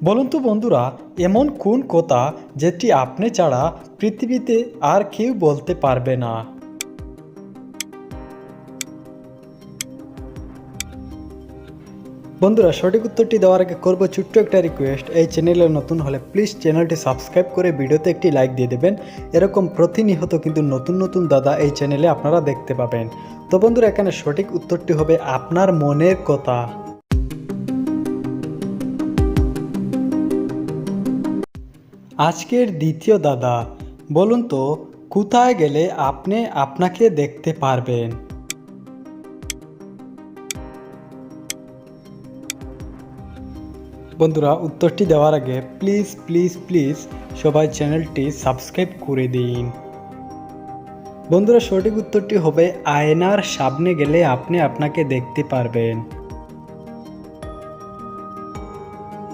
বলুন তো বন্ধুরা, এমন কোন কথা যেটি আপনি ছাড়া পৃথিবীতে আর কেউ বলতে পারবে না? বন্ধুরা, সঠিক উত্তরটি দেওয়ার আগে করব ছোট্ট একটা রিকোয়েস্ট। এই চ্যানেলে নতুন হলে প্লিজ চ্যানেলটি সাবস্ক্রাইব করে ভিডিওতে একটি লাইক দিয়ে দেবেন। এরকম প্রতিনিয়ত কিন্তু নতুন নতুন দাদা এই চ্যানেলে আপনারা দেখতে পাবেন। তো বন্ধুরা, এখানে সঠিক উত্তরটি হবে আপনার মনের কথা। আজকের দ্বিতীয় দাদা, বলুন তো কোথায় গেলে আপনি আপনাকে দেখতে পারবেন? বন্ধুরা, উত্তরটি দেওয়ার আগে প্লিজ প্লিজ প্লিজ সবাই চ্যানেলটি সাবস্ক্রাইব করে দিন। বন্ধুরা, সঠিক উত্তরটি হবে আয়নার সামনে গেলে আপনি আপনাকে দেখতে পারবেন।